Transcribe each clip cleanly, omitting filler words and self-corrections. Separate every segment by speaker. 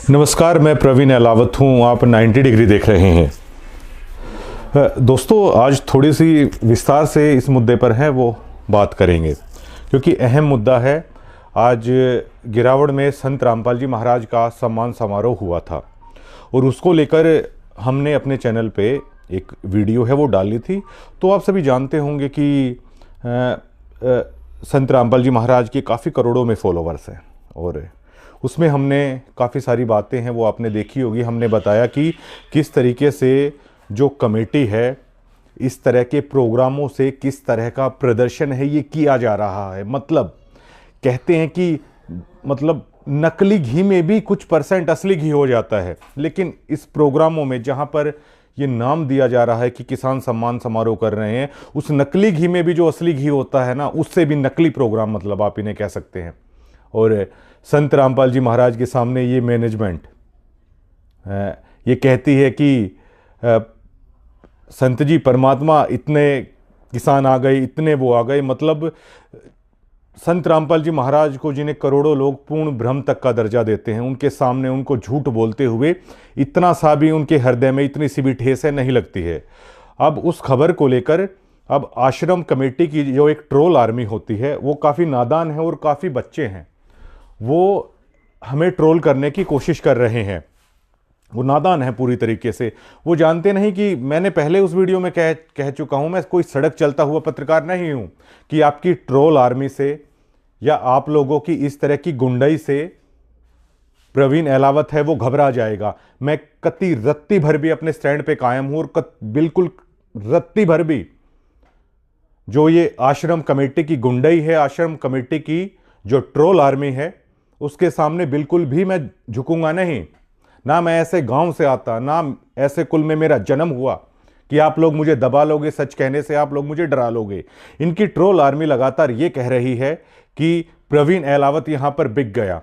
Speaker 1: नमस्कार, मैं प्रवीण अहलावत हूँ। आप 90 डिग्री देख रहे हैं। दोस्तों, आज थोड़ी सी विस्तार से इस मुद्दे पर है वो बात करेंगे, क्योंकि अहम मुद्दा है। आज गिरावड़ में संत रामपाल जी महाराज का सम्मान समारोह हुआ था और उसको लेकर हमने अपने चैनल पे एक वीडियो है वो डाली थी। तो आप सभी जानते होंगे कि संत रामपाल जी महाराज के काफ़ी करोड़ों में फॉलोवर्स हैं और उसमें हमने काफ़ी सारी बातें हैं वो आपने देखी होगी। हमने बताया कि किस तरीके से जो कमेटी है इस तरह के प्रोग्रामों से किस तरह का प्रदर्शन है ये किया जा रहा है। मतलब कहते हैं कि नकली घी में भी कुछ % असली घी हो जाता है, लेकिन इस प्रोग्रामों में जहां पर ये नाम दिया जा रहा है कि किसान सम्मान समारोह कर रहे हैं, उस नकली घी में भी जो असली घी होता है ना, उससे भी नकली प्रोग्राम मतलब आप इन्हें कह सकते हैं। और संत रामपाल जी महाराज के सामने ये मैनेजमेंट ये कहती है कि संत जी परमात्मा, इतने किसान आ गए, इतने वो आ गए। मतलब संत रामपाल जी महाराज को, जिन्हें करोड़ों लोग पूर्ण ब्रह्म तक का दर्जा देते हैं, उनके सामने उनको झूठ बोलते हुए इतना सा भी उनके हृदय में इतनी सी भी ठेस है नहीं लगती है। अब उस खबर को लेकर अब आश्रम कमेटी की जो एक ट्रोल आर्मी होती है वो काफ़ी नादान है और काफ़ी बच्चे हैं, वो हमें ट्रोल करने की कोशिश कर रहे हैं। वो नादान है पूरी तरीके से। वो जानते नहीं कि मैंने पहले उस वीडियो में कह चुका हूं, मैं कोई सड़क चलता हुआ पत्रकार नहीं हूं कि आपकी ट्रोल आर्मी से या आप लोगों की इस तरह की गुंडाई से प्रवीण अहलावत है वो घबरा जाएगा। मैं कति रत्ती भर भी अपने स्टैंड पे कायम हूं और बिल्कुल रत्ती भर भी जो ये आश्रम कमेटी की गुंडाई है, आश्रम कमेटी की जो ट्रोल आर्मी है, उसके सामने बिल्कुल भी मैं झुकूंगा नहीं। ना मैं ऐसे गांव से आता, ना ऐसे कुल में मेरा जन्म हुआ कि आप लोग मुझे दबा लोगे, सच कहने से आप लोग मुझे डरा लोगे। इनकी ट्रोल आर्मी लगातार ये कह रही है कि प्रवीण अहलावत यहां पर बिक गया।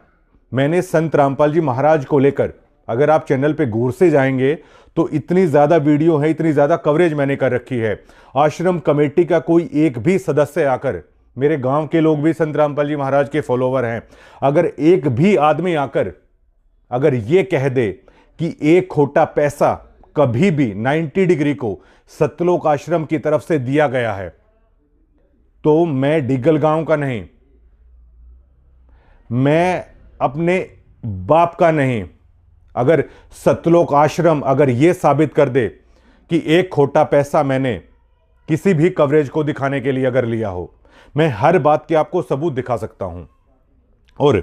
Speaker 1: मैंने संत रामपाल जी महाराज को लेकर, अगर आप चैनल पे गौर से जाएंगे तो इतनी ज्यादा वीडियो है, इतनी ज्यादा कवरेज मैंने कर रखी है। आश्रम कमेटी का कोई एक भी सदस्य आकर, मेरे गांव के लोग भी संत रामपाल जी महाराज के फॉलोवर हैं, अगर एक भी आदमी आकर अगर ये कह दे कि एक खोटा पैसा कभी भी 90 डिग्री को सतलोक आश्रम की तरफ से दिया गया है, तो मैं डिगल गांव का नहीं, मैं अपने बाप का नहीं। अगर सतलोक आश्रम अगर यह साबित कर दे कि एक खोटा पैसा मैंने किसी भी कवरेज को दिखाने के लिए अगर लिया हो, मैं हर बात के आपको सबूत दिखा सकता हूं। और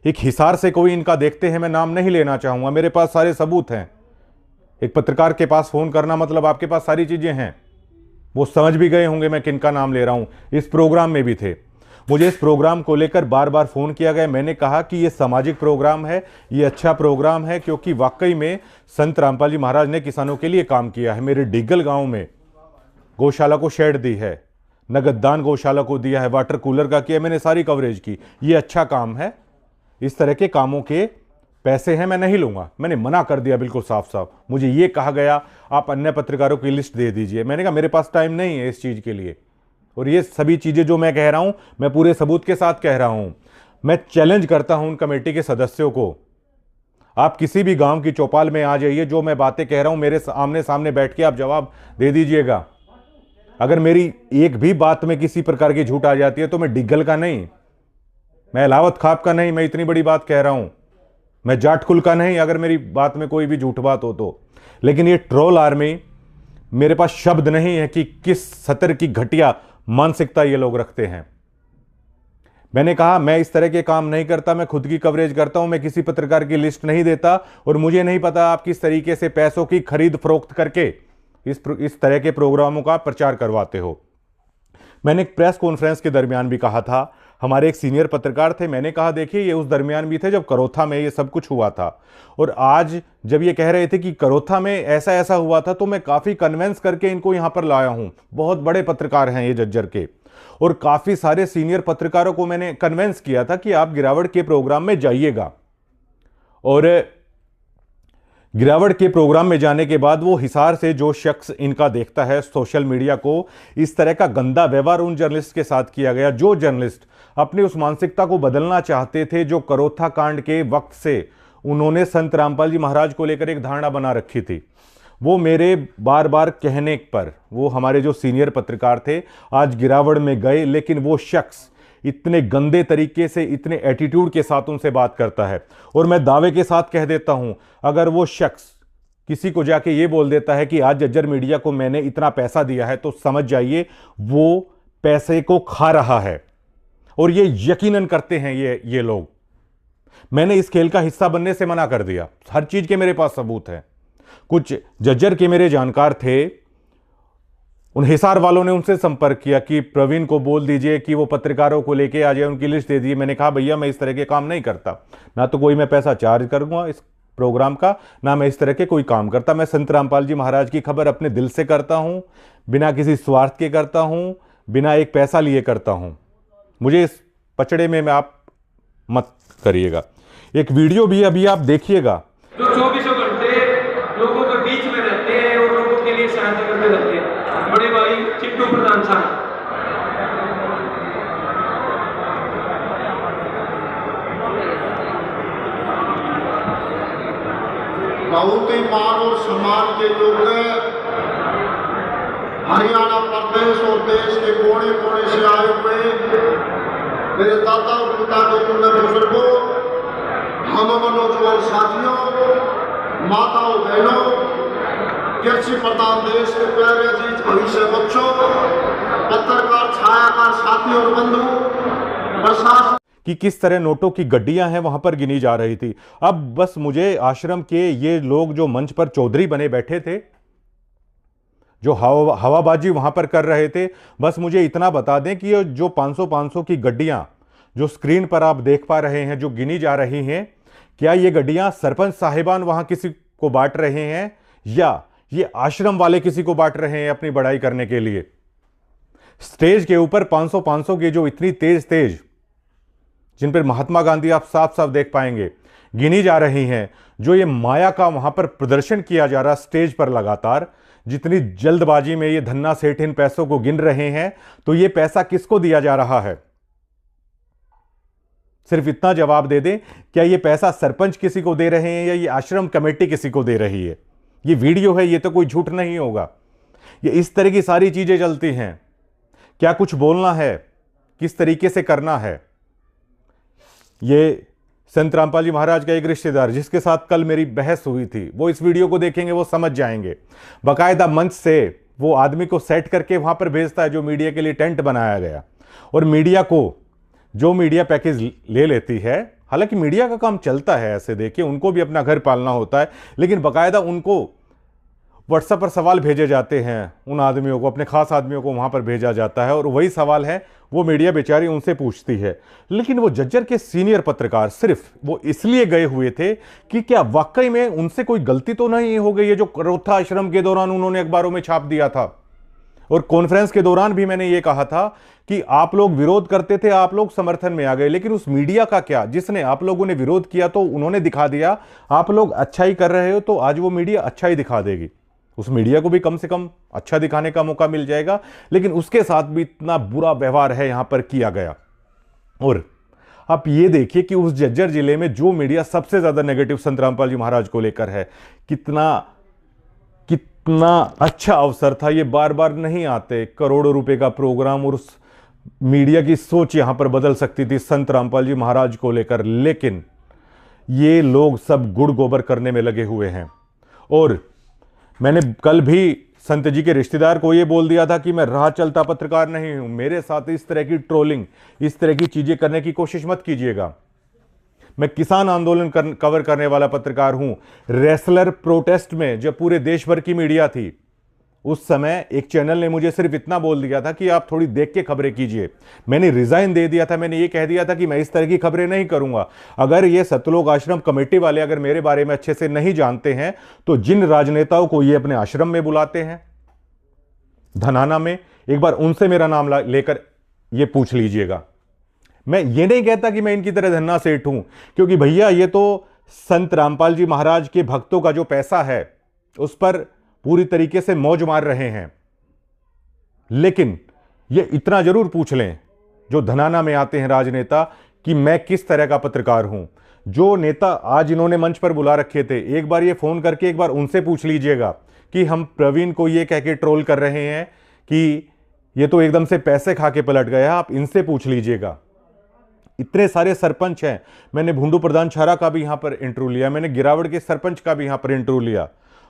Speaker 1: एक हिसार से कोई इनका देखते हैं, मैं नाम नहीं लेना चाहूंगा, मेरे पास सारे सबूत हैं। एक पत्रकार के पास फोन करना मतलब आपके पास सारी चीजें हैं। वो समझ भी गए होंगे मैं किनका नाम ले रहा हूं। इस प्रोग्राम में भी थे। मुझे इस प्रोग्राम को लेकर बार बार फोन किया गया। मैंने कहा कि यह सामाजिक प्रोग्राम है, यह अच्छा प्रोग्राम है, क्योंकि वाकई में संत रामपाल जी महाराज ने किसानों के लिए काम किया है। मेरे डिगल गांव में गौशाला को शेड दी है, नगद दान गौशाला को दिया है, वाटर कूलर का किया, मैंने सारी कवरेज की। ये अच्छा काम है। इस तरह के कामों के पैसे हैं, मैं नहीं लूंगा। मैंने मना कर दिया बिल्कुल साफ साफ। मुझे ये कहा गया आप अन्य पत्रकारों की लिस्ट दे दीजिए। मैंने कहा मेरे पास टाइम नहीं है इस चीज के लिए। और ये सभी चीजें जो मैं कह रहा हूं, मैं पूरे सबूत के साथ कह रहा हूं। मैं चैलेंज करता हूं उन कमेटी के सदस्यों को, आप किसी भी गांव की चौपाल में आ जाइए, जो मैं बातें कह रहा हूं मेरे आमने सामने बैठ के आप जवाब दे दीजिएगा। अगर मेरी एक भी बात में किसी प्रकार की झूठ आ जाती है तो मैं डिगल का नहीं, मैं अहलावत खाप का नहीं, मैं इतनी बड़ी बात कह रहा हूं, मैं जाट कुल का नहीं, अगर मेरी बात में कोई भी झूठ बात हो तो। लेकिन ये ट्रोल आर्मी, मेरे पास शब्द नहीं है कि किस सतर की घटिया मानसिकता ये लोग रखते हैं। मैंने कहा मैं इस तरह के काम नहीं करता, मैं खुद की कवरेज करता हूं, मैं किसी पत्रकार की लिस्ट नहीं देता। और मुझे नहीं पता आप किस तरीके से पैसों की खरीद फरोख्त करके इस तरह के प्रोग्रामों का प्रचार करवाते हो। मैंने एक प्रेस कॉन्फ्रेंस के दरमियान भी कहा था, हमारे एक सीनियर पत्रकार थे, मैंने कहा देखिए ये उस दरमियान भी थे जब करोथा में ये सब कुछ हुआ था। और आज जब ये कह रहे थे कि करोथा में ऐसा ऐसा हुआ था, तो मैं काफ़ी कन्वेंस करके इनको यहाँ पर लाया हूँ। बहुत बड़े पत्रकार हैं ये जज्जर के, और काफ़ी सारे सीनियर पत्रकारों को मैंने कन्वेंस किया था कि आप गिरावड़ के प्रोग्राम में जाइएगा। और गिरावट के प्रोग्राम में जाने के बाद वो हिसार से जो शख्स इनका देखता है सोशल मीडिया को, इस तरह का गंदा व्यवहार उन जर्नलिस्ट के साथ किया गया, जो जर्नलिस्ट अपनी उस मानसिकता को बदलना चाहते थे, जो करोथा कांड के वक्त से उन्होंने संत रामपाल जी महाराज को लेकर एक धारणा बना रखी थी। वो मेरे बार बार कहने पर, वो हमारे जो सीनियर पत्रकार थे आज गिरावट में गए, लेकिन वो शख्स इतने गंदे तरीके से, इतने एटीट्यूड के साथ उनसे बात करता है। और मैं दावे के साथ कह देता हूं, अगर वो शख्स किसी को जाके ये बोल देता है कि आज जज्जर मीडिया को मैंने इतना पैसा दिया है, तो समझ जाइए वो पैसे को खा रहा है। और ये यकीनन करते हैं ये लोग। मैंने इस खेल का हिस्सा बनने से मना कर दिया, हर चीज के मेरे पास सबूत है। कुछ जज्जर के मेरे जानकार थे, उन हिसार वालों ने उनसे संपर्क किया कि प्रवीण को बोल दीजिए कि वो पत्रकारों को लेके आ जाए, उनकी लिस्ट दे दी। मैंने कहा भैया मैं इस तरह के काम नहीं करता, ना तो कोई मैं पैसा चार्ज करूंगा इस प्रोग्राम का, ना मैं इस तरह के कोई काम करता। मैं संत रामपाल जी महाराज की खबर अपने दिल से करता हूं, बिना किसी स्वार्थ के करता हूं, बिना एक पैसा लिए करता हूं। मुझे इस पचड़े में आप मत करिएगा। एक वीडियो भी अभी आप देखिएगा।
Speaker 2: जो 24 घंटे लोगों के बीच में रहते हैं और लोगों के लिए सहायता करते रहते हैं, बड़े भाई चिट्टू प्रधान साहब।
Speaker 3: बहुत ही मान और सम्मान के लोग हरियाणा प्रदेश और देश के कोने कोने से आए हुए मेरे दादा और पिता के तुल्य बुजुर्गों, हम नौजवान साथियों, माताओं बहनों, कृषि प्रधान देश के प्यारे अजीज भविष्य बच्चों, पत्रकार छायाकार साथी और बंधु, प्रशासन
Speaker 1: कि किस तरह नोटों की गड्डियां हैं वहां पर गिनी जा रही थी। अब बस मुझे आश्रम के ये लोग जो मंच पर चौधरी बने बैठे थे, जो हवाबाजी वहां पर कर रहे थे, बस मुझे इतना बता दें कि ये जो 500 की गड्डियां जो स्क्रीन पर आप देख पा रहे हैं, जो गिनी जा रही हैं, क्या ये गड्डियां सरपंच साहिबान वहां किसी को बांट रहे हैं या ये आश्रम वाले किसी को बांट रहे हैं अपनी बड़ाई करने के लिए? स्टेज के ऊपर 500 की जो इतनी तेज जिन पर महात्मा गांधी आप साफ साफ देख पाएंगे गिनी जा रही हैं, जो ये माया का वहां पर प्रदर्शन किया जा रहा स्टेज पर लगातार, जितनी जल्दबाजी में ये धन्ना सेठ इन पैसों को गिन रहे हैं, तो ये पैसा किसको दिया जा रहा है? सिर्फ इतना जवाब दे दें, क्या ये पैसा सरपंच किसी को दे रहे हैं या ये आश्रम कमेटी किसी को दे रही है? ये वीडियो है, ये तो कोई झूठ नहीं होगा। ये इस तरह की सारी चीजें चलती हैं। क्या कुछ बोलना है, किस तरीके से करना है। ये संत रामपाल जी महाराज का एक रिश्तेदार जिसके साथ कल मेरी बहस हुई थी, वो इस वीडियो को देखेंगे, वो समझ जाएंगे। बाकायदा मंच से वो आदमी को सेट करके वहां पर भेजता है जो मीडिया के लिए टेंट बनाया गया, और मीडिया को जो मीडिया पैकेज ले लेती है, हालांकि मीडिया का काम चलता है ऐसे, देखिए उनको भी अपना घर पालना होता है, लेकिन बाकायदा उनको व्हाट्सएप पर सवाल भेजे जाते हैं, उन आदमियों को, अपने खास आदमियों को वहां पर भेजा जाता है, और वही सवाल है वो मीडिया बेचारी उनसे पूछती है। लेकिन वो जज्जर के सीनियर पत्रकार सिर्फ वो इसलिए गए हुए थे कि क्या वाकई में उनसे कोई गलती तो नहीं हो गई है जो करोथा आश्रम के दौरान उन्होंने अखबारों में छाप दिया था। और कॉन्फ्रेंस के दौरान भी मैंने ये कहा था कि आप लोग विरोध करते थे, आप लोग समर्थन में आ गए, लेकिन उस मीडिया का क्या, जिसने आप लोगों ने विरोध किया तो उन्होंने दिखा दिया, आप लोग अच्छा ही कर रहे हो तो आज वो मीडिया अच्छा ही दिखा देगी। उस मीडिया को भी कम से कम अच्छा दिखाने का मौका मिल जाएगा, लेकिन उसके साथ भी इतना बुरा व्यवहार है यहां पर किया गया। और आप ये देखिए कि उस जज्जर जिले में जो मीडिया सबसे ज्यादा नेगेटिव संत रामपाल जी महाराज को लेकर है, कितना अच्छा अवसर था। ये बार बार नहीं आते, करोड़ों रुपए का प्रोग्राम, और उस मीडिया की सोच यहां पर बदल सकती थी संत रामपाल जी महाराज को लेकर, लेकिन ये लोग सब गुड़ गोबर करने में लगे हुए हैं। और मैंने कल भी संत जी के रिश्तेदार को यह बोल दिया था कि मैं राह चलता पत्रकार नहीं हूं, मेरे साथ इस तरह की ट्रोलिंग, इस तरह की चीजें करने की कोशिश मत कीजिएगा। मैं किसान आंदोलन कवर करने वाला पत्रकार हूं। रेसलर प्रोटेस्ट में जब पूरे देश भर की मीडिया थी, उस समय एक चैनल ने मुझे सिर्फ इतना बोल दिया था कि आप थोड़ी देख के खबरें कीजिए। मैंने रिजाइन दे दिया था, मैंने ये कह दिया था कि मैं इस तरह की खबरें नहीं करूंगा। अगर ये सतलोक आश्रम कमेटी वाले अगर मेरे बारे में अच्छे से नहीं जानते हैं, तो जिन राजनेताओं को ये अपने आश्रम में बुलाते हैं धनाना में, एक बार उनसे मेरा नाम लेकर ये पूछ लीजिएगा। मैं ये नहीं कहता कि मैं इनकी तरह धन्ना सेठ हूं, क्योंकि भैया ये तो संत रामपाल जी महाराज के भक्तों का जो पैसा है उस पर पूरी तरीके से मौज मार रहे हैं। लेकिन ये इतना जरूर पूछ लें जो धनाना में आते हैं राजनेता, कि मैं किस तरह का पत्रकार हूं। जो नेता आज इन्होंने मंच पर बुला रखे थे, एक बार ये फोन करके एक बार उनसे पूछ लीजिएगा कि हम प्रवीण को ये कह के ट्रोल कर रहे हैं कि ये तो एकदम से पैसे खा के पलट गया, आप इनसे पूछ लीजिएगा। इतने सारे सरपंच हैं, मैंने भूंडू प्रधान छारा का भी यहां पर इंटरव्यू लिया, मैंने गिरावड़ के सरपंच का भी यहां पर इंटरव्यू लिया,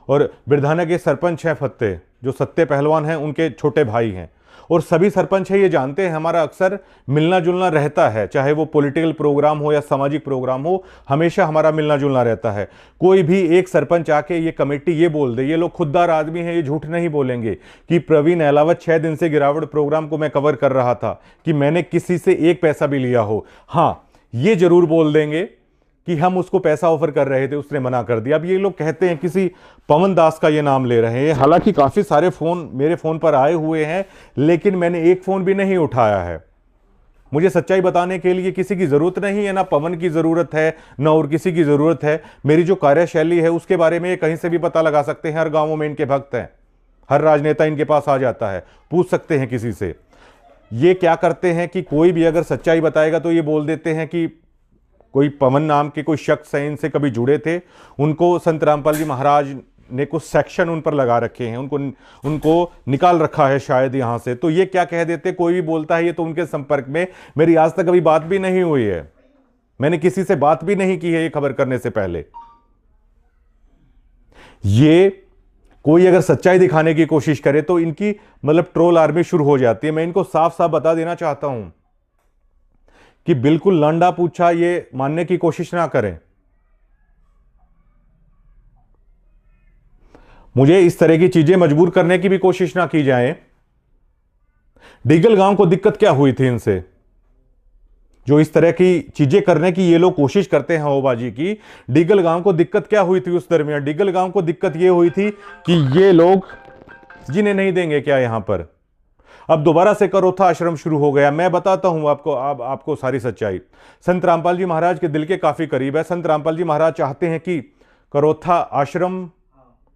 Speaker 1: और बिरधाना के सरपंच हैं फत्ते, जो सत्ते पहलवान हैं, उनके छोटे भाई हैं, और सभी सरपंच हैं, ये जानते हैं हमारा अक्सर मिलना जुलना रहता है, चाहे वो पॉलिटिकल प्रोग्राम हो या सामाजिक प्रोग्राम हो, हमेशा हमारा मिलना जुलना रहता है। कोई भी एक सरपंच आके ये कमेटी ये बोल दे, ये लोग खुददार आदमी हैं, ये झूठ नहीं बोलेंगे कि प्रवीण अहलावत 6 दिन से गिरावट प्रोग्राम को मैं कवर कर रहा था कि मैंने किसी से एक पैसा भी लिया हो। हाँ, ये जरूर बोल देंगे कि हम उसको पैसा ऑफर कर रहे थे, उसने मना कर दिया। अब ये लोग कहते हैं किसी पवन दास का ये नाम ले रहे हैं, हालांकि काफी सारे फोन मेरे फोन पर आए हुए हैं, लेकिन मैंने एक फोन भी नहीं उठाया है। मुझे सच्चाई बताने के लिए किसी की जरूरत नहीं है, ना पवन की जरूरत है, ना और किसी की जरूरत है। मेरी जो कार्यशैली है उसके बारे में कहीं से भी पता लगा सकते हैं, हर गांवों में इनके भक्त हैं, हर राजनेता इनके पास आ जाता है, पूछ सकते हैं किसी से। ये क्या करते हैं कि कोई भी अगर सच्चाई बताएगा तो ये बोल देते हैं कि कोई पवन नाम के कोई शख्स हैं, इनसे कभी जुड़े थे, उनको संत रामपाल जी महाराज ने कुछ सेक्शन उन पर लगा रखे हैं, उनको निकाल रखा है शायद यहां से। तो ये क्या कह देते, कोई भी बोलता है ये तो उनके संपर्क में, मेरी आज तक कभी बात भी नहीं हुई है, मैंने किसी से बात भी नहीं की है ये खबर करने से पहले। ये कोई अगर सच्चाई दिखाने की कोशिश करे तो इनकी मतलब ट्रोल आर्मी शुरू हो जाती है। मैं इनको साफ साफ बता देना चाहता हूं कि बिल्कुल लंडा पूछा ये मानने की कोशिश ना करें। मुझे इस तरह की चीजें मजबूर करने की भी कोशिश ना की जाए। डिगल गांव को दिक्कत क्या हुई थी इनसे, जो इस तरह की चीजें करने की ये लोग कोशिश करते हैं हवाबाजी की। डिगल गांव को दिक्कत क्या हुई थी उस दरमियान? डिगल गांव को दिक्कत ये हुई थी कि ये लोग जिन्हें नहीं देंगे क्या यहां पर। अब दोबारा से करोथा आश्रम शुरू हो गया। मैं बताता हूं आपको सारी सच्चाई। संत रामपाल जी महाराज के दिल के काफी करीब है। संत रामपाल जी महाराज चाहते हैं कि करोथा आश्रम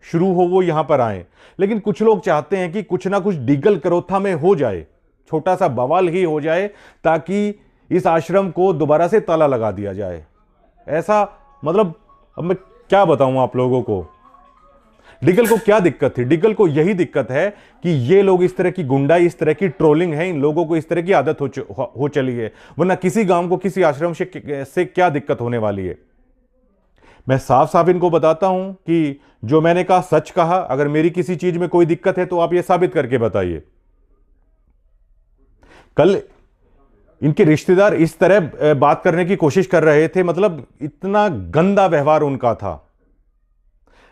Speaker 1: शुरू हो, वो यहां पर आए, लेकिन कुछ लोग चाहते हैं कि कुछ ना कुछ डिगल करोथा में हो जाए, छोटा सा बवाल ही हो जाए, ताकि इस आश्रम को दोबारा से ताला लगा दिया जाए। ऐसा मतलब अब मैं क्या बताऊं आप लोगों को। डिगल को क्या दिक्कत थी? डिगल को यही दिक्कत है कि ये लोग इस तरह की गुंडाई, इस तरह की ट्रोलिंग है, इन लोगों को इस तरह की आदत हो चली है, वरना किसी गांव को किसी आश्रम से क्या दिक्कत होने वाली है। मैं साफ साफ इनको बताता हूं कि जो मैंने कहा सच कहा। अगर मेरी किसी चीज में कोई दिक्कत है तो आप ये साबित करके बताइए। कल इनके रिश्तेदार इस तरह बात करने की कोशिश कर रहे थे, मतलब इतना गंदा व्यवहार उनका था।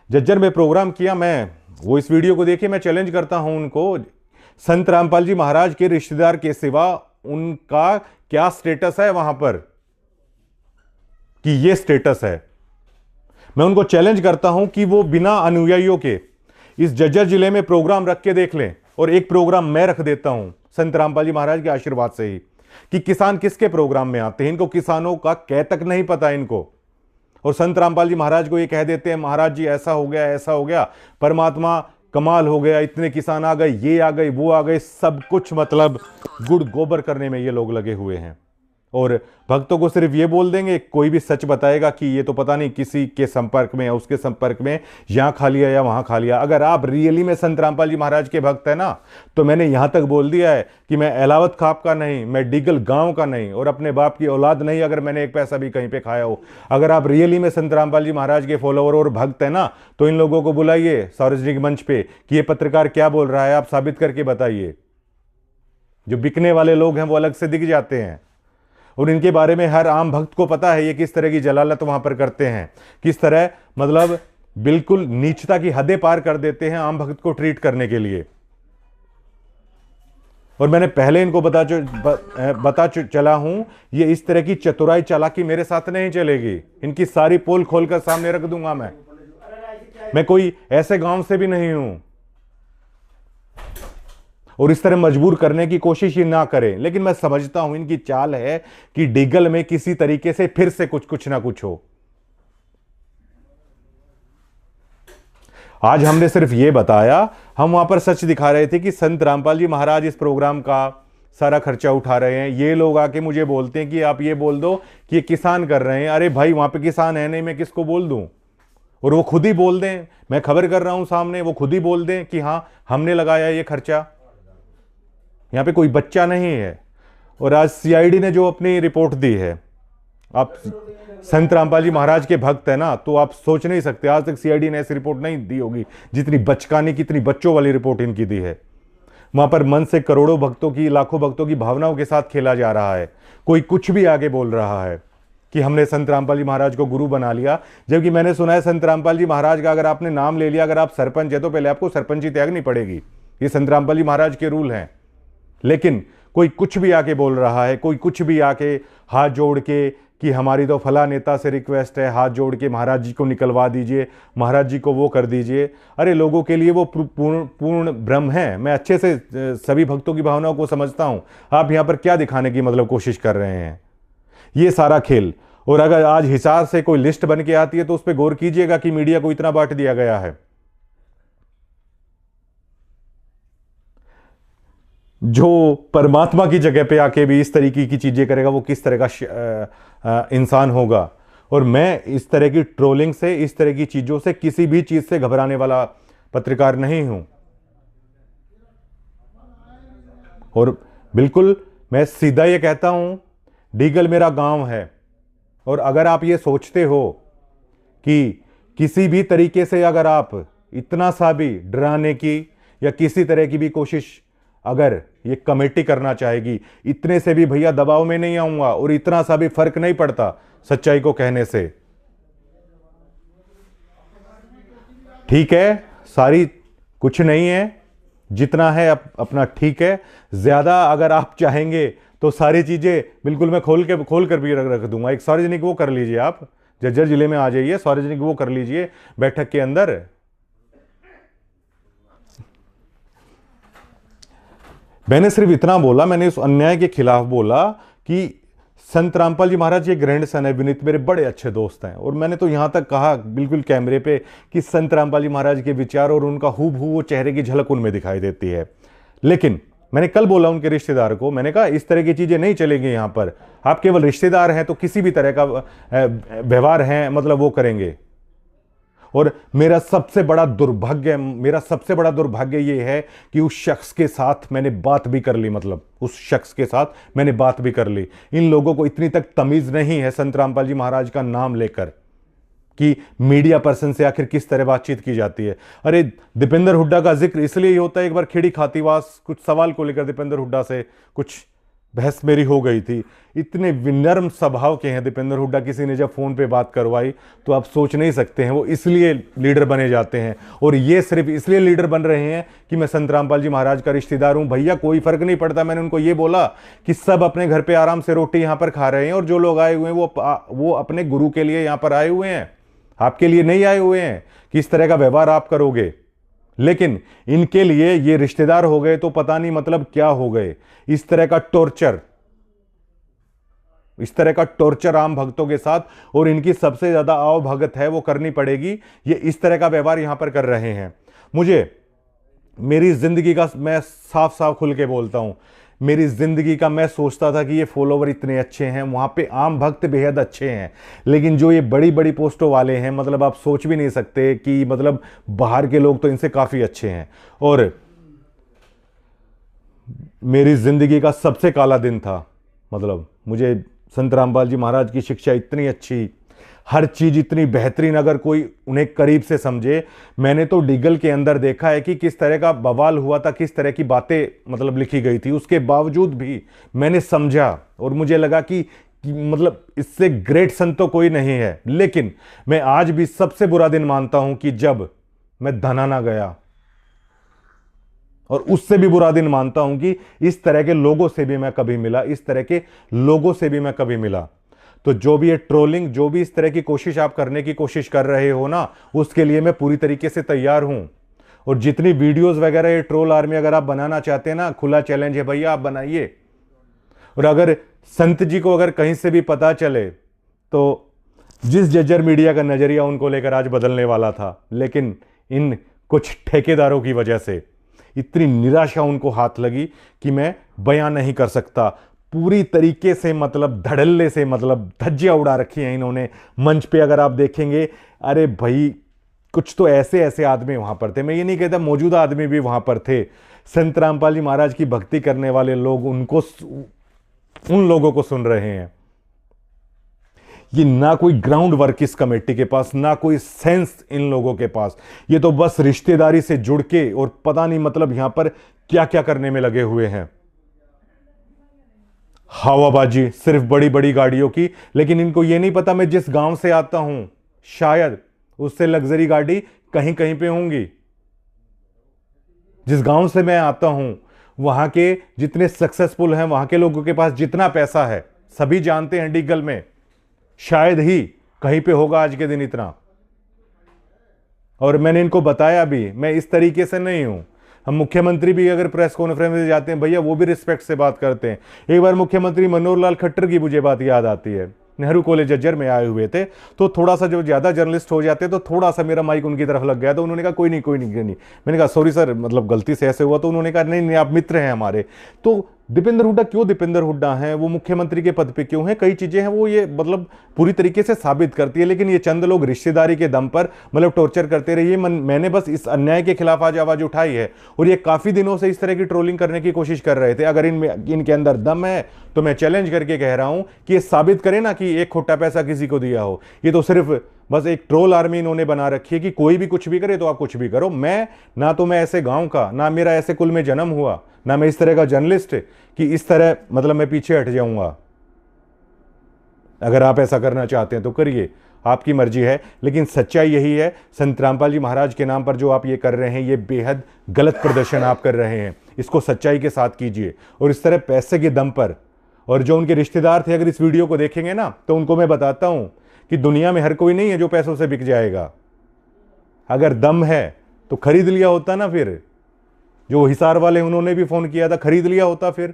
Speaker 1: जज्जर में प्रोग्राम किया, मैं वो इस वीडियो को देखिए, मैं चैलेंज करता हूं उनको, संत रामपाल जी महाराज के रिश्तेदार के सिवा उनका क्या स्टेटस है वहां पर कि ये स्टेटस है। मैं उनको चैलेंज करता हूं कि वो बिना अनुयायियों के इस जज्जर जिले में प्रोग्राम रख के देख लें, और एक प्रोग्राम मैं रख देता हूं संत रामपाल जी महाराज के आशीर्वाद से ही, कि किसान किसके प्रोग्राम में आते हैं। इनको किसानों का कह तक नहीं पता इनको, और संत रामपाल जी महाराज को ये कह देते हैं महाराज जी ऐसा हो गया, ऐसा हो गया, परमात्मा कमाल हो गया, इतने किसान आ गए, ये आ गए, वो आ गए, सब कुछ मतलब गुड़ गोबर करने में ये लोग लगे हुए हैं। और भक्तों को सिर्फ ये बोल देंगे, कोई भी सच बताएगा कि ये तो पता नहीं किसी के संपर्क में या उसके संपर्क में यहां खा लिया या वहां खा लिया। अगर आप रियली में संत रामपाल जी महाराज के भक्त है ना, तो मैंने यहां तक बोल दिया है कि मैं अहलावत खाप का नहीं, मैं डिगल गांव का नहीं, और अपने बाप की औलाद नहीं अगर मैंने एक पैसा भी कहीं पे खाया हो। अगर आप रियली में संत रामपाल जी महाराज के फॉलोअर और भक्त है ना, तो इन लोगों को बुलाइए सार्वजनिक मंच पे कि ये पत्रकार क्या बोल रहा है, आप साबित करके बताइए। जो बिकने वाले लोग हैं वो अलग से दिख जाते हैं, और इनके बारे में हर आम भक्त को पता है ये किस तरह की जलालत वहां पर करते हैं, किस तरह मतलब बिल्कुल नीचता की हदें पार कर देते हैं आम भक्त को ट्रीट करने के लिए। और मैंने पहले इनको बता चला हूं, ये इस तरह की चतुराई चालाकी मेरे साथ नहीं चलेगी। इनकी सारी पोल खोलकर सामने रख दूंगा। मैं कोई ऐसे गांव से भी नहीं हूं, और इस तरह मजबूर करने की कोशिश ही ना करें। लेकिन मैं समझता हूं इनकी चाल है कि डिगल में किसी तरीके से फिर से कुछ ना कुछ हो। आज हमने सिर्फ ये बताया, हम वहां पर सच दिखा रहे थे कि संत रामपाल जी महाराज इस प्रोग्राम का सारा खर्चा उठा रहे हैं। ये लोग आके मुझे बोलते हैं कि आप ये बोल दो कि ये किसान कर रहे हैं। अरे भाई, वहां पे किसान है नहीं, मैं किसको बोल दूं? और वो खुद ही बोल दें, मैं खबर कर रहा हूं सामने, वो खुद ही बोल दें कि हाँ हमने लगाया ये खर्चा। यहां पे कोई बच्चा नहीं है। और आज सीआईडी ने जो अपनी रिपोर्ट दी है, आप संत रामपाल जी महाराज के भक्त है ना, तो आप सोच नहीं सकते आज तक सीआईडी ने ऐसी रिपोर्ट नहीं दी होगी जितनी बचकाने, कितनी बच्चों वाली रिपोर्ट इनकी दी है। वहां पर मन से करोड़ों भक्तों की, लाखों भक्तों की भावनाओं के साथ खेला जा रहा है। कोई कुछ भी आगे बोल रहा है कि हमने संत रामपाल जी महाराज को गुरु बना लिया, जबकि मैंने सुना है संत रामपाल जी महाराज का अगर आपने नाम ले लिया, अगर आप सरपंच है तो पहले आपको सरपंची त्यागनी पड़ेगी। ये संत रामपाल जी महाराज के रूल हैं। लेकिन कोई कुछ भी आके बोल रहा है, कोई कुछ भी आके हाथ जोड़ के कि हमारी तो फला नेता से रिक्वेस्ट है, हाथ जोड़ के महाराज जी को निकलवा दीजिए, महाराज जी को वो कर दीजिए। अरे लोगों के लिए वो पूर्ण भ्रम है। मैं अच्छे से सभी भक्तों की भावनाओं को समझता हूं। आप यहां पर क्या दिखाने की मतलब कोशिश कर रहे हैं? ये सारा खेल। और अगर आज हिसार से कोई लिस्ट बन के आती है तो उस पर गौर कीजिएगा कि मीडिया को इतना बांट दिया गया है। जो परमात्मा की जगह पे आके भी इस तरीके की चीजें करेगा, वो किस तरह का इंसान होगा। और मैं इस तरह की ट्रोलिंग से, इस तरह की चीजों से, किसी भी चीज से घबराने वाला पत्रकार नहीं हूं। और बिल्कुल मैं सीधा ये कहता हूं, डीगल मेरा गांव है। और अगर आप ये सोचते हो कि किसी भी तरीके से अगर आप इतना सा भी डराने की या किसी तरह की भी कोशिश अगर ये कमेटी करना चाहेगी, इतने से भी भैया दबाव में नहीं आऊंगा। और इतना सा भी फर्क नहीं पड़ता सच्चाई को कहने से। ठीक है, सारी कुछ नहीं है, जितना है अपना ठीक है। ज्यादा अगर आप चाहेंगे तो सारी चीजें बिल्कुल मैं खोल कर भी रख दूंगा। एक सार्वजनिक वो कर लीजिए, आप जज्जर जिले में आ जाइए, सार्वजनिक वो कर लीजिए बैठक के अंदर। मैंने सिर्फ इतना बोला, मैंने उस अन्याय के खिलाफ बोला कि संत रामपाल जी महाराज के ग्रैंडसन है विनीत, मेरे बड़े अच्छे दोस्त हैं। और मैंने तो यहां तक कहा बिल्कुल कैमरे पे कि संत रामपाल जी महाराज के विचार और उनका हूबहू वो चेहरे की झलक उनमें दिखाई देती है। लेकिन मैंने कल बोला उनके रिश्तेदार को, मैंने कहा इस तरह की चीजें नहीं चलेंगी यहां पर। आप केवल रिश्तेदार हैं तो किसी भी तरह का व्यवहार है मतलब वो करेंगे। और मेरा सबसे बड़ा दुर्भाग्य ये है कि उस शख्स के साथ मैंने बात भी कर ली, मतलब उस शख्स के साथ मैंने बात भी कर ली। इन लोगों को इतनी तक तमीज नहीं है संत रामपाल जी महाराज का नाम लेकर कि मीडिया पर्सन से आखिर किस तरह बातचीत की जाती है। अरे दीपेंद्र हुड्डा का जिक्र इसलिए ही होता है, एक बार खेड़ी खातीवास कुछ सवाल को लेकर दीपेंद्र हुड्डा से कुछ बहस मेरी हो गई थी। इतने विनम्र स्वभाव के हैं दीपेंद्र हुड्डा, किसी ने जब फोन पे बात करवाई तो आप सोच नहीं सकते हैं, वो इसलिए लीडर बने जाते हैं। और ये सिर्फ इसलिए लीडर बन रहे हैं कि मैं संत रामपाल जी महाराज का रिश्तेदार हूं। भैया कोई फर्क नहीं पड़ता। मैंने उनको ये बोला कि सब अपने घर पे आराम से रोटी यहां पर खा रहे हैं, और जो लोग आए हुए हैं वो अपने गुरु के लिए यहां पर आए हुए हैं, आपके लिए नहीं आए हुए हैं कि इस तरह का व्यवहार आप करोगे। लेकिन इनके लिए ये रिश्तेदार हो गए तो पता नहीं मतलब क्या हो गए। इस तरह का टॉर्चर आम भक्तों के साथ, और इनकी सबसे ज्यादा आओ भगत है वो करनी पड़ेगी। ये इस तरह का व्यवहार यहां पर कर रहे हैं। मुझे मेरी जिंदगी का, मैं साफ साफ खुल के बोलता हूं, मेरी जिंदगी का मैं सोचता था कि ये फॉलोवर इतने अच्छे हैं, वहां पे आम भक्त बेहद अच्छे हैं। लेकिन जो ये बड़ी बड़ी पोस्टों वाले हैं, मतलब आप सोच भी नहीं सकते कि मतलब बाहर के लोग तो इनसे काफी अच्छे हैं। और मेरी जिंदगी का सबसे काला दिन था, मतलब मुझे संत रामपाल जी महाराज की शिक्षा इतनी अच्छी, हर चीज इतनी बेहतरीन, अगर कोई उन्हें करीब से समझे। मैंने तो डीगल के अंदर देखा है कि किस तरह का बवाल हुआ था, किस तरह की बातें मतलब लिखी गई थी, उसके बावजूद भी मैंने समझा और मुझे लगा कि मतलब इससे ग्रेट संत तो कोई नहीं है। लेकिन मैं आज भी सबसे बुरा दिन मानता हूं कि जब मैं धनाना गया, और उससे भी बुरा दिन मानता हूं कि इस तरह के लोगों से भी मैं कभी मिला, इस तरह के लोगों से भी मैं कभी मिला। तो जो भी ये ट्रोलिंग, जो भी इस तरह की कोशिश आप करने की कोशिश कर रहे हो ना, उसके लिए मैं पूरी तरीके से तैयार हूं। और जितनी वीडियोस वगैरह ये ट्रोल आर्मी अगर आप बनाना चाहते हैं ना, खुला चैलेंज है भैया, आप बनाइए। और अगर संत जी को अगर कहीं से भी पता चले तो जिस जज्जर मीडिया का नजरिया उनको लेकर आज बदलने वाला था, लेकिन इन कुछ ठेकेदारों की वजह से, इतनी निराशा उनको हाथ लगी कि मैं बयां नहीं कर सकता। पूरी तरीके से मतलब धड़ल्ले से मतलब धज्जियां उड़ा रखी हैं इन्होंने मंच पे, अगर आप देखेंगे। अरे भाई, कुछ तो ऐसे ऐसे आदमी वहां पर थे, मैं ये नहीं कहता मौजूदा आदमी भी वहां पर थे, संत रामपाल जी महाराज की भक्ति करने वाले लोग उन लोगों को सुन रहे हैं। ये ना कोई ग्राउंड वर्क इस कमेटी के पास, ना कोई सेंस इन लोगों के पास। ये तो बस रिश्तेदारी से जुड़ के और पता नहीं मतलब यहां पर क्या क्या करने में लगे हुए हैं। हवाबाजी सिर्फ बड़ी बड़ी गाड़ियों की, लेकिन इनको यह नहीं पता मैं जिस गांव से आता हूं शायद उससे लग्जरी गाड़ी कहीं कहीं पे होंगी। जिस गांव से मैं आता हूं वहां के जितने सक्सेसफुल हैं, वहां के लोगों के पास जितना पैसा है, सभी जानते हैं डीगल में शायद ही कहीं पे होगा आज के दिन इतना। और मैंने इनको बताया भी, मैं इस तरीके से नहीं हूं। हम मुख्यमंत्री भी अगर प्रेस कॉन्फ्रेंस में जाते हैं भैया, वो भी रिस्पेक्ट से बात करते हैं। एक बार मुख्यमंत्री मनोहर लाल खट्टर की मुझे बात याद आती है, नेहरू कॉलेज जज्जर में आए हुए थे, तो थोड़ा सा जो ज्यादा जर्नलिस्ट हो जाते तो थोड़ा सा मेरा माइक उनकी तरफ लग गया, तो उन्होंने कहा कोई नहीं कोई नहीं कोई नहीं। मैंने कहा सॉरी सर, मतलब गलती से ऐसे हुआ। तो उन्होंने कहा नहीं नहीं आप मित्र हैं हमारे। तो दीपेंद्र हुड्डा क्यों दीपेंद्र हुड्डा हैं, वो मुख्यमंत्री के पद पे क्यों हैं, कई चीजें हैं वो ये मतलब पूरी तरीके से साबित करती है। लेकिन ये चंद लोग रिश्तेदारी के दम पर मतलब टॉर्चर करते रहिए। मैंने बस इस अन्याय के खिलाफ आज आवाज उठाई है, और ये काफी दिनों से इस तरह की ट्रोलिंग करने की कोशिश कर रहे थे। अगर इनके अंदर दम है तो मैं चैलेंज करके कह रहा हूं कि ये साबित करें ना कि एक खोटा पैसा किसी को दिया हो। ये तो सिर्फ बस एक ट्रोल आर्मी इन्होंने बना रखी है कि कोई भी कुछ भी करे तो आप कुछ भी करो। मैं ऐसे गांव का, ना मेरा ऐसे कुल में जन्म हुआ, ना मैं इस तरह का जर्नलिस्ट कि इस तरह मतलब मैं पीछे हट जाऊंगा। अगर आप ऐसा करना चाहते हैं तो करिए, आपकी मर्जी है। लेकिन सच्चाई यही है, संत रामपाल जी महाराज के नाम पर जो आप ये कर रहे हैं, ये बेहद गलत प्रदर्शन आप कर रहे हैं। इसको सच्चाई के साथ कीजिए। और इस तरह पैसे के दम पर, और जो उनके रिश्तेदार थे अगर इस वीडियो को देखेंगे ना, तो उनको मैं बताता हूं कि दुनिया में हर कोई नहीं है जो पैसों से बिक जाएगा। अगर दम है तो खरीद लिया होता ना, फिर जो हिसार वाले उन्होंने भी फोन किया था, खरीद लिया होता फिर।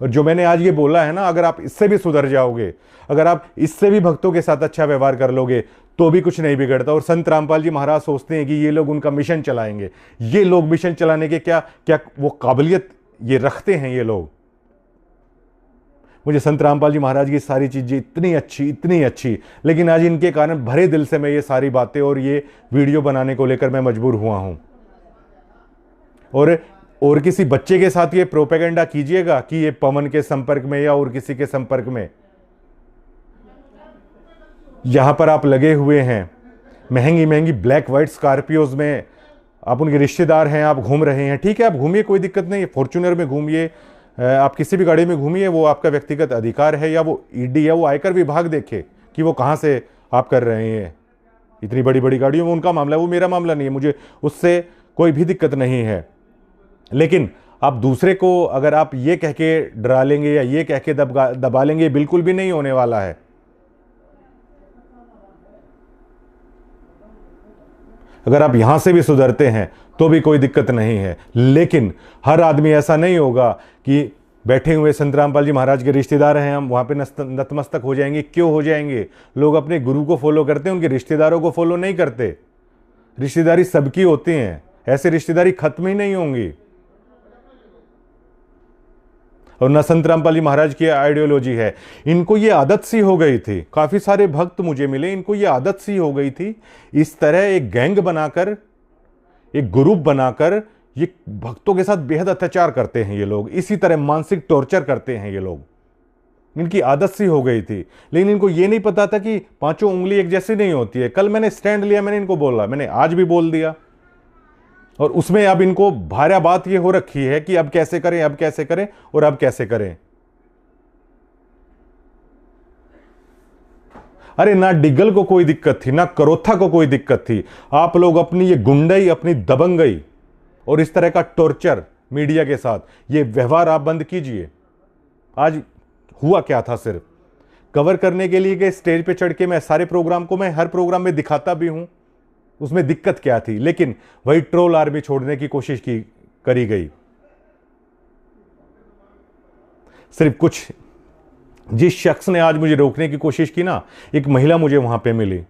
Speaker 1: और जो मैंने आज ये बोला है ना, अगर आप इससे भी सुधर जाओगे, अगर आप इससे भी भक्तों के साथ अच्छा व्यवहार कर लोगे, तो भी कुछ नहीं बिगड़ता। और संत रामपाल जी महाराज सोचते हैं कि ये लोग उनका मिशन चलाएंगे। ये लोग मिशन चलाने के क्या क्या वो काबिलियत ये रखते हैं ये लोग। मुझे संत रामपाल जी महाराज की सारी चीजें इतनी अच्छी, लेकिन आज इनके कारण भरे दिल से मैं ये सारी बातें और ये वीडियो बनाने को लेकर मैं मजबूर हुआ हूं। और किसी बच्चे के साथ ये प्रोपेगेंडा कीजिएगा कि ये पवन के संपर्क में या और किसी के संपर्क में, यहां पर आप लगे हुए हैं महंगी महंगी ब्लैक व्हाइट स्कॉर्पियोज में, आप उनके रिश्तेदार हैं, आप घूम रहे हैं, ठीक है आप घूमिए, कोई दिक्कत नहीं है। फॉर्च्यूनर में घूमिए, आप किसी भी गाड़ी में घूमिए, वो आपका व्यक्तिगत अधिकार है। या वो ईडी या वो आयकर विभाग देखे कि वो कहां से आप कर रहे हैं। इतनी बड़ी बड़ी गाड़ियों में उनका मामला है, वो मेरा मामला नहीं है, मुझे उससे कोई भी दिक्कत नहीं है। लेकिन आप दूसरे को अगर आप ये कह के डरा लेंगे या ये कह के दबा लेंगे, बिल्कुल भी नहीं होने वाला है। अगर आप यहां से भी सुधरते हैं तो भी कोई दिक्कत नहीं है। लेकिन हर आदमी ऐसा नहीं होगा कि बैठे हुए संत रामपाल जी महाराज के रिश्तेदार हैं, हम वहां पे नतमस्तक हो जाएंगे। क्यों हो जाएंगे? लोग अपने गुरु को फॉलो करते हैं, उनके रिश्तेदारों को फॉलो नहीं करते। रिश्तेदारी सबकी होती है, ऐसे रिश्तेदारी खत्म ही नहीं होंगी। और न संत रामपाल जी महाराज की आइडियोलॉजी है, इनको ये आदत सी हो गई थी। काफी सारे भक्त मुझे मिले, इनको ये आदत सी हो गई थी इस तरह एक गैंग बनाकर, एक ग्रुप बनाकर ये भक्तों के साथ बेहद अत्याचार करते हैं। ये लोग इसी तरह मानसिक टॉर्चर करते हैं। ये लोग, इनकी आदत सी हो गई थी। लेकिन इनको ये नहीं पता था कि पांचों उंगली एक जैसी नहीं होती है। कल मैंने स्टैंड लिया, मैंने इनको बोला, मैंने आज भी बोल दिया। और उसमें अब इनको भारी बात ये हो रखी है कि अब कैसे करें, अब कैसे करें और अब कैसे करें। अरे ना डिग्गल को कोई दिक्कत थी, ना करोथा को कोई दिक्कत थी। आप लोग अपनी ये गुंडई, अपनी दबंगई और इस तरह का टॉर्चर मीडिया के साथ, ये व्यवहार आप बंद कीजिए। आज हुआ क्या था, सिर्फ कवर करने के लिए कि स्टेज पे चढ़ के मैं सारे प्रोग्राम को, मैं हर प्रोग्राम में दिखाता भी हूं, उसमें दिक्कत क्या थी। लेकिन वही ट्रोल आर्मी छोड़ने की कोशिश करी गई। सिर्फ कुछ जिस शख्स ने आज मुझे रोकने की कोशिश की ना, एक महिला मुझे वहां पे मिली,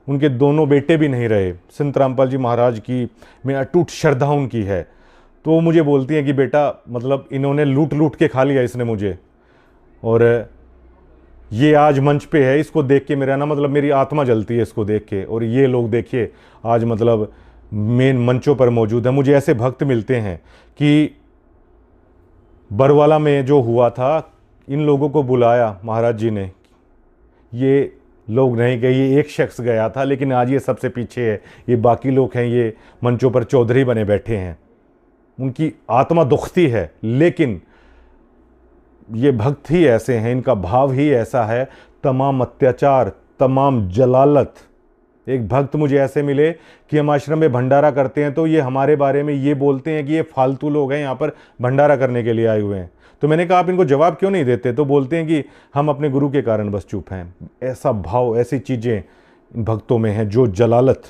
Speaker 1: उनके दोनों बेटे भी नहीं रहे। संत रामपाल जी महाराज की में अटूट श्रद्धा उनकी है। तो वो मुझे बोलती हैं कि बेटा मतलब इन्होंने लूट लूट के खा लिया इसने मुझे, और ये आज मंच पे है, इसको देख के मेरा ना मतलब मेरी आत्मा जलती है इसको देख के। और ये लोग देखिए आज मतलब मेन मंचों पर मौजूद है। मुझे ऐसे भक्त मिलते हैं कि बरवाला में जो हुआ था, इन लोगों को बुलाया महाराज जी ने, ये लोग नहीं गए, ये एक शख्स गया था, लेकिन आज ये सबसे पीछे है। ये बाकी लोग हैं, ये मंचों पर चौधरी बने बैठे हैं, उनकी आत्मा दुखती है। लेकिन ये भक्त ही ऐसे हैं, इनका भाव ही ऐसा है। तमाम अत्याचार, तमाम जलालत। एक भक्त मुझे ऐसे मिले कि हम आश्रम में भंडारा करते हैं तो ये हमारे बारे में ये बोलते हैं कि ये फालतू लोग हैं, यहाँ पर भंडारा करने के लिए आए हुए हैं। तो मैंने कहा आप इनको जवाब क्यों नहीं देते? तो बोलते हैं कि हम अपने गुरु के कारण बस चुप हैं। ऐसा भाव, ऐसी चीज़ें इन भक्तों में हैं, जो जलालत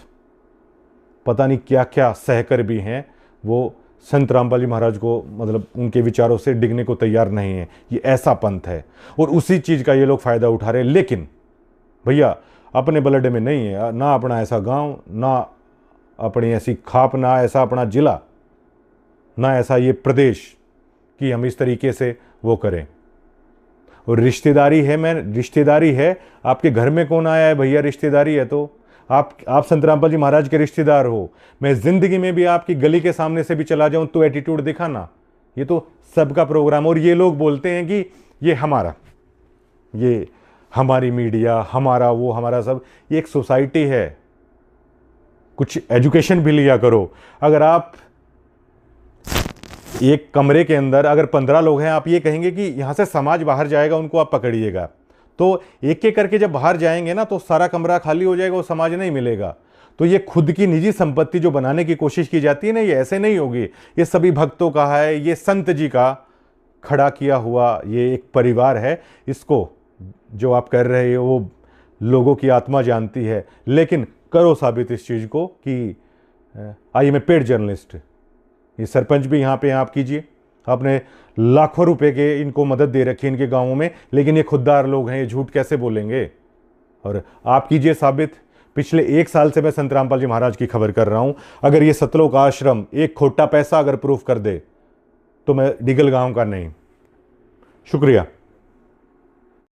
Speaker 1: पता नहीं क्या क्या सहकर भी हैं, वो संत रामपाल जी महाराज को मतलब उनके विचारों से डिगने को तैयार नहीं है। ये ऐसा पंथ है और उसी चीज़ का ये लोग फ़ायदा उठा रहे हैं। लेकिन भैया अपने बलडे में नहीं है ना अपना ऐसा गांव, ना अपनी ऐसी खाप, ना ऐसा अपना ज़िला, ना ऐसा ये प्रदेश कि हम इस तरीके से वो करें। और रिश्तेदारी है, आपके घर में कौन आया है भैया? रिश्तेदारी है तो आप संत रामपाल जी महाराज के रिश्तेदार हो। मैं ज़िंदगी में भी आपकी गली के सामने से भी चला जाऊं तो एटीट्यूड दिखाना, ये तो सबका प्रोग्राम। और ये लोग बोलते हैं कि ये हमारा, ये हमारी मीडिया, हमारा वो, हमारा सब। ये एक सोसाइटी है, कुछ एजुकेशन भी लिया करो। अगर आप एक कमरे के अंदर अगर 15 लोग हैं, आप ये कहेंगे कि यहाँ से समाज बाहर जाएगा, उनको आप पकड़िएगा, तो एक एक करके जब बाहर जाएंगे ना तो सारा कमरा खाली हो जाएगा और समाज नहीं मिलेगा। तो ये खुद की निजी संपत्ति जो बनाने की कोशिश की जाती है ना, ये ऐसे नहीं होगी। ये सभी भक्तों का है, ये संत जी का खड़ा किया हुआ ये एक परिवार है। इसको जो आप कर रहे हो वो लोगों की आत्मा जानती है। लेकिन करो साबित इस चीज़ को कि आइए मैं पेड जर्नलिस्ट, ये सरपंच भी यहाँ पे आप कीजिए। आपने लाखों रुपए के इनको मदद दे रखी है इनके गांवों में, लेकिन ये खुददार लोग हैं, ये झूठ कैसे बोलेंगे? और आप कीजिए साबित। पिछले 1 साल से मैं संत रामपाल जी महाराज की खबर कर रहा हूं। अगर ये सतलोक आश्रम एक खोटा पैसा अगर प्रूफ कर दे तो मैं डिगल गांव का नहीं। शुक्रिया।